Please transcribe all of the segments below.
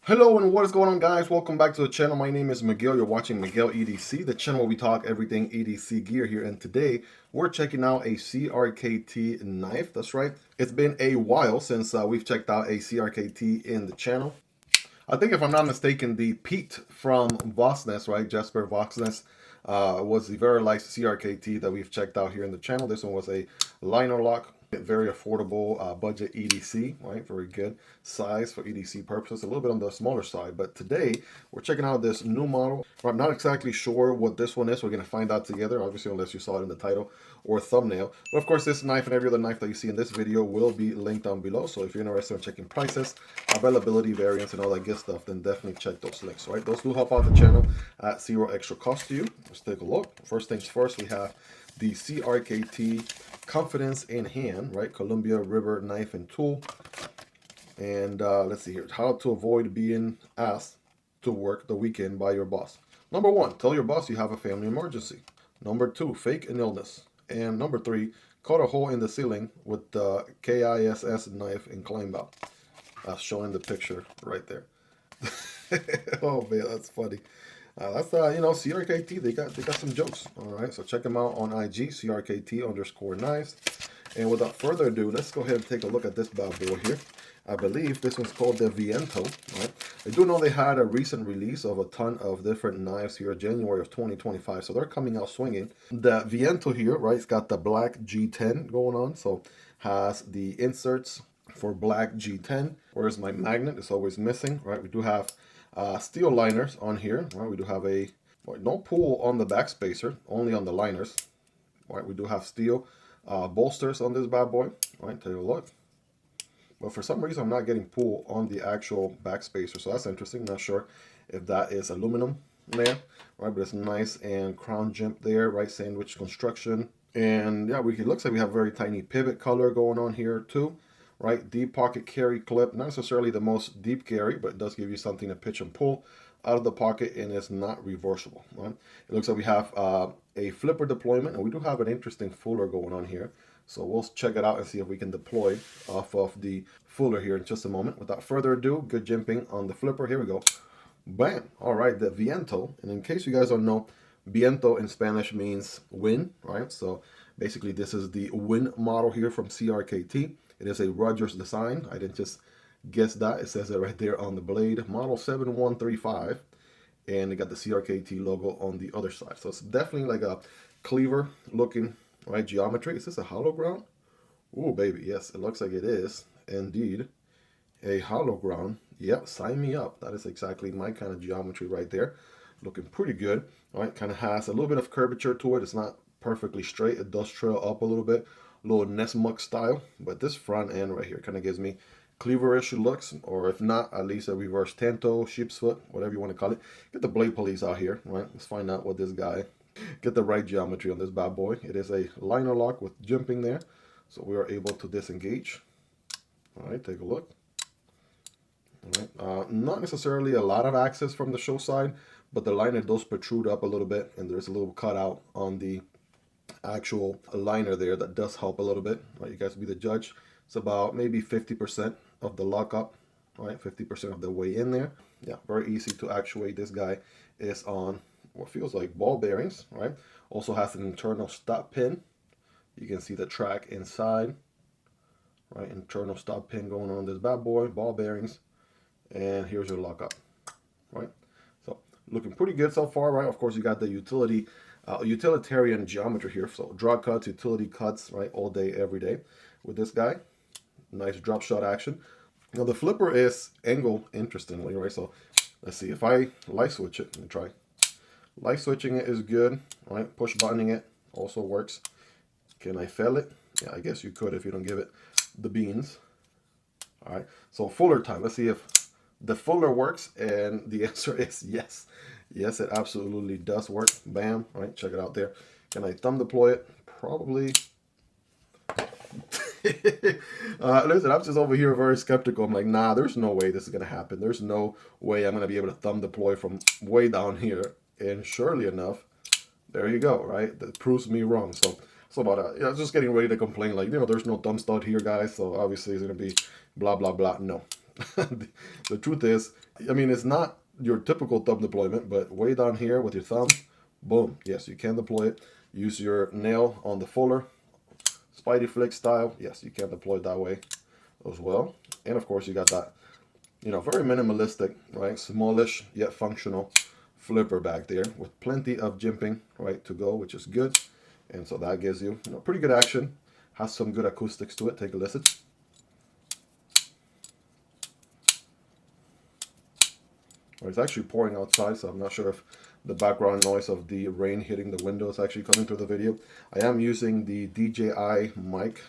Hello and what is going on, guys? Welcome back to the channel. My name is Miguel. You're watching Miguel EDC, the channel where we talk everything EDC gear here. And today we're checking out a CRKT knife. That's right. It's been a while since we've checked out a CRKT in the channel. I think if I'm not mistaken, the Piet from Vosteed, right? Jesper Vosteed was the very light CRKT that we've checked out here in the channel. This one was a liner lock. Very affordable budget EDC, right? Very good size for EDC purposes. A little bit on the smaller side, but today we're checking out this new model. I'm not exactly sure what this one is. We're going to find out together, obviously, unless you saw it in the title or thumbnail. But of course, this knife and every other knife that you see in this video will be linked down below. So if you're interested in checking prices, availability, variants, and all that good stuff, then definitely check those links, right? Those do help out the channel at zero extra cost to you. Let's take a look. First things first, we have the CRKT Confidence in Hand, right? Columbia River knife and tool. And let's see here. How to avoid being asked to work the weekend by your boss. Number one, tell your boss you have a family emergency. Number two, fake an illness. And number three, cut a hole in the ceiling with the KISS knife and climb out. Showing the picture right there. Oh man, that's funny. That's CRKT. They got some jokes. All right, so check them out on IG, CRKT_knives. And without further ado, let's go ahead and take a look at this bad boy here. I believe this one's called the Viento. Right? I do know they had a recent release of a ton of different knives here, January of 2025. So they're coming out swinging. The Viento here, right? It's got the black G10 going on, so has the inserts for black G10. Whereas my magnet is always missing, right? We do have steel liners on here, right? We do have no pull on the back spacer, only on the liners, right? We do have steel bolsters on this bad boy, right? Take a look. But for some reason, I'm not getting pull on the actual back spacer, so that's interesting. Not sure if that is aluminum there, right? But it's nice and crown jump there, right? Sandwich construction. And yeah, it looks like we have a very tiny pivot color going on here too. Right, deep pocket carry clip, not necessarily the most deep carry, but it does give you something to pitch and pull out of the pocket, and it's not reversible. Right? It looks like we have a flipper deployment, and we do have an interesting fuller going on here. So we'll check it out and see if we can deploy off of the fuller here in just a moment. Without further ado, good jumping on the flipper. Here we go. Bam! All right, the Viento, and in case you guys don't know, Viento in Spanish means wind, right? So basically this is the wind model here from CRKT. It is a Rogers design. I didn't just guess that. It says it right there on the blade. Model 7135. And it got the CRKT logo on the other side. So it's definitely like a cleaver looking, right, geometry. Is this a hollow ground? Oh, baby. Yes, it looks like it is indeed a hollow ground. Yep, sign me up. That is exactly my kind of geometry right there. Looking pretty good. All right, kind of has a little bit of curvature to it. It's not perfectly straight. It does trail up a little bit. Little Nesmuk style, but this front end right here kind of gives me cleaverish looks, or if not, at least a reverse tanto, sheep's foot, whatever you want to call it. Get the blade police out here, right? Let's find out what this guy, get the right geometry on this bad boy. It is a liner lock with jumping there, so we are able to disengage. All right, take a look. All right, not necessarily a lot of access from the show side, but the liner does protrude up a little bit, and there's a little cutout on the actual liner there that does help a little bit, right? You guys be the judge. It's about maybe 50% of the lockup, right? 50% of the way in there. Yeah, very easy to actuate. This guy is on what feels like ball bearings, right? Also has an internal stop pin. You can see the track inside, right? Internal stop pin going on this bad boy, ball bearings, and here's your lockup, right? So looking pretty good so far, right? Of course, you got the utilitarian geometry here, so draw cuts, utility cuts, right, all day, every day with this guy. Nice drop shot action. Now the flipper is angled interestingly, right? So let's see if I light switch it. Let me try. Light switching it is good, right? Push buttoning it also works. Can I fail it? Yeah, I guess you could if you don't give it the beans. All right, so fuller time. Let's see if the fuller works, and the answer is yes. Yes, it absolutely does work. Bam, right, check it out there. Can I thumb deploy it? Probably. Listen, I'm just over here very skeptical. I'm like, nah, there's no way this is going to happen. There's no way I'm going to be able to thumb deploy from way down here. And surely enough, there you go, right? That proves me wrong. So about that. I was just getting ready to complain, like, there's no thumb stud here, guys. So obviously it's going to be blah, blah, blah. No, the truth is, I mean, it's not your typical thumb deployment, but way down here with your thumb, boom, yes, you can deploy it. Use your nail on the fuller, Spidey flick style, yes, you can deploy it that way as well. And of course, you got that, you know, very minimalistic, right, smallish yet functional flipper back there with plenty of jimping, right, to go, which is good. And so that gives you, you know, pretty good action. Has some good acoustics to it. Take a listen. Well, it's actually pouring outside, so I'm not sure if the background noise of the rain hitting the window is actually coming through the video. I am using the DJI mic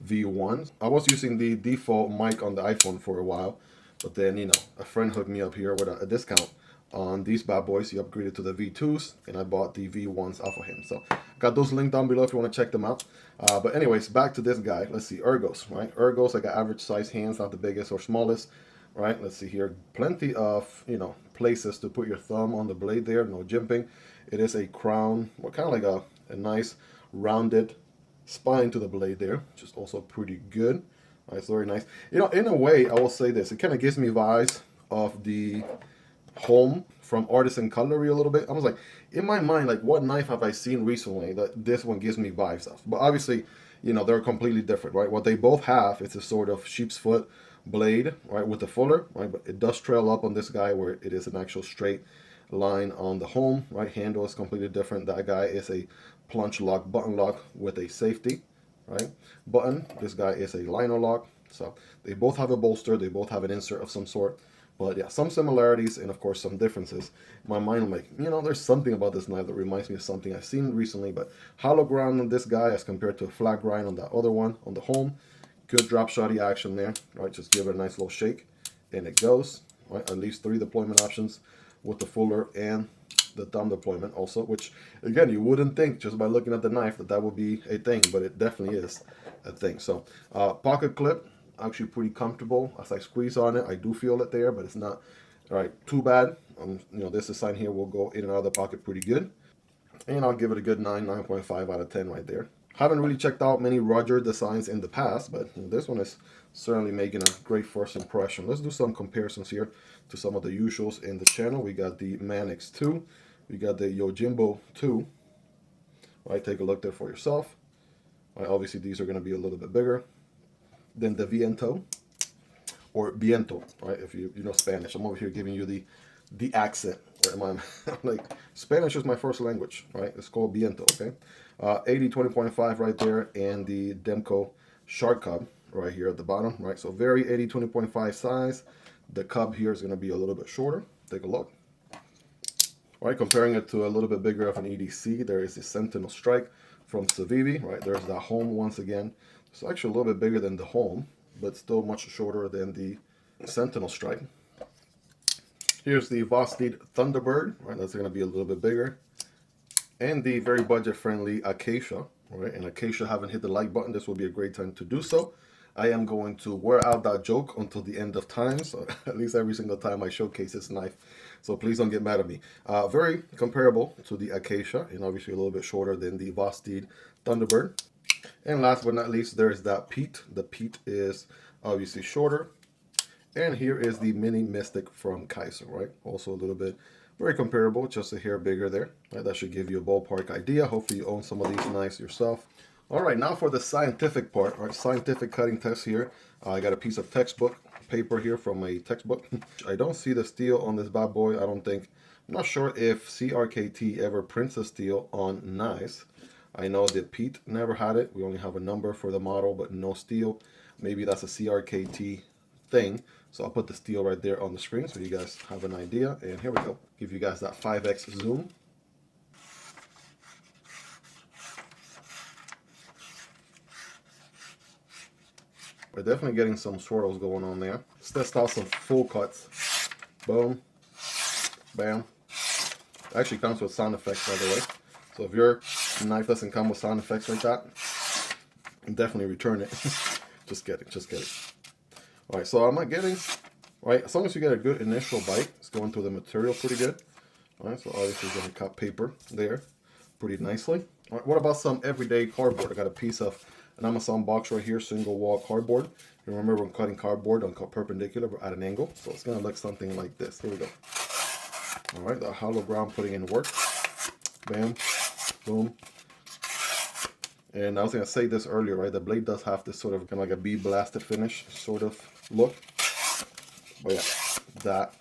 V1. I was using the default mic on the iPhone for a while, but then, you know, a friend hooked me up here with a discount on these bad boys. He upgraded to the V2s, and I bought the V1s off of him. So got those linked down below if you want to check them out. But anyways, back to this guy. Let's see, ergos, right? Ergos, I got average size hands, not the biggest or smallest, right? Let's see here, plenty of, you know, places to put your thumb on the blade there, no jimping. It is a crown, or kind of like a nice rounded spine to the blade there, which is also pretty good. All right, it's very nice. You know, in a way, I will say this, it kind of gives me vibes of the Holm from Artisan Cutlery a little bit. I was like, in my mind, like, what knife have I seen recently that this one gives me vibes of? But obviously, you know, they're completely different, right? What they both have is a sort of sheep's foot blade, right, with the fuller, right? But it does trail up on this guy where it is an actual straight line on the Holm, right? Handle is completely different. That guy is a plunge lock, button lock with a safety, right? Button. This guy is a liner lock. So they both have a bolster. They both have an insert of some sort. But yeah, some similarities and of course some differences. In my mind, I'm like, you know, there's something about this knife that reminds me of something I've seen recently. But hollow grind on this guy as compared to a flat grind on that other one, on the Holm. Good drop shotty action there, right? Just give it a nice little shake and it goes, right? At least 3 deployment options with the fuller and the thumb deployment also, which again, you wouldn't think just by looking at the knife that that would be a thing, but it definitely is a thing. So pocket clip, actually pretty comfortable. As I squeeze on it, I do feel it there, but it's not too bad. You know, this design here will go in and out of the pocket pretty good. And I'll give it a good 9.5 out of 10 right there. Haven't really checked out many Roger designs in the past, but this one is certainly making a great first impression. Let's do some comparisons here to some of the usuals in the channel. We got the Manix 2. We got the Yojimbo 2. Right, take a look there for yourself. Right, obviously, these are going to be a little bit bigger than the Viento or Viento, right? If you know Spanish, I'm over here giving you the accent. Right? I'm like, Spanish is my first language, right? It's called Viento, okay? 80-20.5 right there, and the Demko Shark Cub right here at the bottom, right? So very 80-20.5 size. The cub here is going to be a little bit shorter. Take a look. All right, comparing it to a little bit bigger of an EDC, there is the Sentinel Strike from Civivi, right? There's the Holm once again. It's actually a little bit bigger than the Holm, but still much shorter than the Sentinel Strike. Here's the Vosteed Thunderbird, right? That's going to be a little bit bigger. And the very budget-friendly Acacia, right? And Acacia haven't hit the like button. This will be a great time to do so. I am going to wear out that joke until the end of time, so at least every single time I showcase this knife. So please don't get mad at me. Very comparable to the Acacia, and obviously a little bit shorter than the Vosteed Thunderbird. And last but not least, there is that Piet. The Piet is obviously shorter. And here is the Mini Mystic from Kizer, right? Also a little bit very comparable, just a hair bigger there. Right? That should give you a ballpark idea. Hopefully you own some of these knives yourself. All right, now for the scientific part, our scientific cutting test here. I got a piece of textbook paper here from a textbook. I don't see the steel on this bad boy, I don't think. I'm not sure if CRKT ever prints a steel on knives. I know that Piet never had it. We only have a number for the model, but no steel. Maybe that's a CRKT thing. So I'll put the steel right there on the screen so you guys have an idea. And here we go. Give you guys that 5x zoom. We're definitely getting some swirls going on there. Let's test out some full cuts. Boom. Bam. It actually comes with sound effects, by the way. So if your knife doesn't come with sound effects like that, definitely return it. Just kidding, just kidding. All right, so I'm not getting, right, as long as you get a good initial bite, it's going through the material pretty good. All right, so obviously you're gonna cut paper there pretty nicely. All right, what about some everyday cardboard? I got a piece of an Amazon box right here, single wall cardboard. Remember, when cutting cardboard on perpendicular, we're at an angle, so it's gonna look something like this. Here we go. All right, the hollow ground putting in work. Bam, boom. And I was gonna say this earlier, right? The blade does have this sort of kind of like a bee blasted finish sort of look. But yeah, that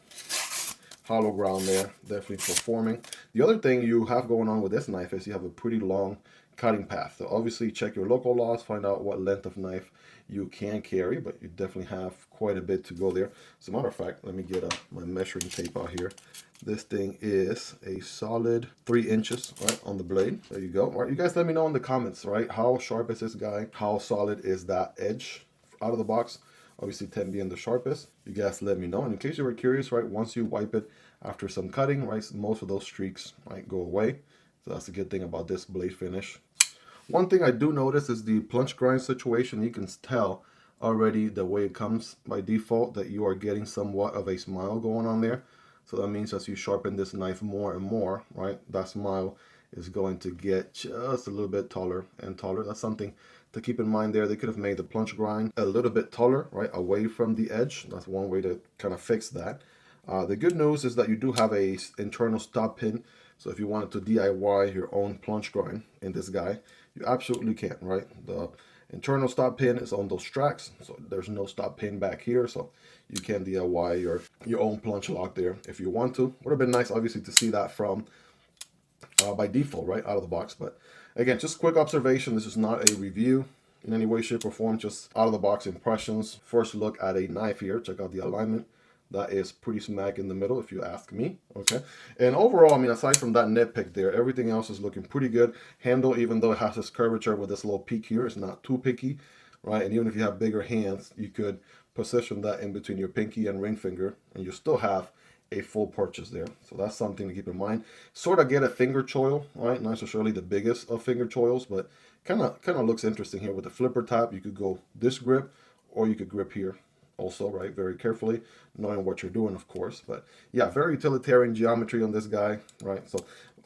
hollow ground there definitely performing. The other thing you have going on with this knife is you have a pretty long cutting path. So obviously check your local laws, find out what length of knife you can carry, but you definitely have quite a bit to go there. As a matter of fact, let me get my measuring tape out here. This thing is a solid 3 inches, right, on the blade. There you go. All right, you guys let me know in the comments, right? How sharp is this guy? How solid is that edge out of the box? Obviously 10 being the sharpest. You guys let me know. And in case you were curious, right, once you wipe it after some cutting, right, most of those streaks might go away. So that's a good thing about this blade finish. One thing I do notice is the plunge grind situation. You can tell already the way it comes by default that you are getting somewhat of a smile going on there. So that means as you sharpen this knife more and more, right, that smile is going to get just a little bit taller and taller. That's something to keep in mind there. They could have made the plunge grind a little bit taller, right, away from the edge. That's one way to kind of fix that. The good news is that you do have a internal stop pin. So if you wanted to DIY your own plunge grind in this guy, you absolutely can, right? The internal stop pin is on those tracks, so there's no stop pin back here, so you can DIY your own plunge lock there if you want to. Would have been nice, obviously, to see that from by default, right, out of the box. But again, just quick observation. This is not a review in any way, shape, or form. Just out of the box impressions. First look at a knife here. Check out the alignment. That is pretty smack in the middle, if you ask me. Okay. And overall, I mean, aside from that nitpick there, everything else is looking pretty good. Handle, even though it has this curvature with this little peak here, it's not too picky, right? And even if you have bigger hands, you could position that in between your pinky and ring finger, and you still have a full purchase there. So that's something to keep in mind. Sort of get a finger choil, right? Not necessarily the biggest of finger choils, but kind of looks interesting here with the flipper tap. You could go this grip, or you could grip here also, right? Very carefully, knowing what you're doing, of course. But yeah, very utilitarian geometry on this guy, right? So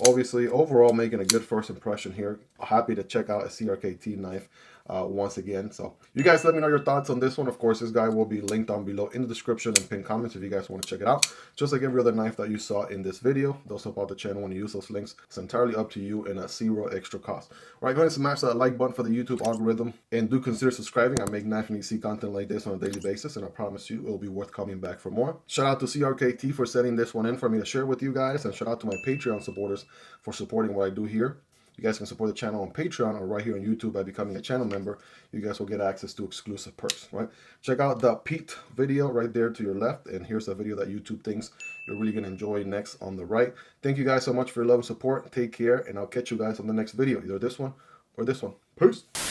obviously, overall, making a good first impression here. Happy to check out a CRKT knife once again. So you guys let me know your thoughts on this one. Of course, this guy will be linked down below in the description and pinned comments if you guys want to check it out. Just like every other knife that you saw in this video, those help out the channel when you use those links. It's entirely up to you and at zero extra cost. All right, go ahead and smash that like button for the YouTube algorithm, and do consider subscribing. I make knife and EDC content like this on a daily basis, and I promise you it will be worth coming back for more. Shout out to CRKT for sending this one in for me to share with you guys, and shout out to my Patreon supporters for supporting what I do here. You guys can support the channel on Patreon or right here on YouTube by becoming a channel member. You guys will get access to exclusive perks, right? Check out the Piet video right there to your left, and here's a video that YouTube thinks you're really going to enjoy next on the right. Thank you guys so much for your love and support. Take care, and I'll catch you guys on the next video, either this one or this one. Peace!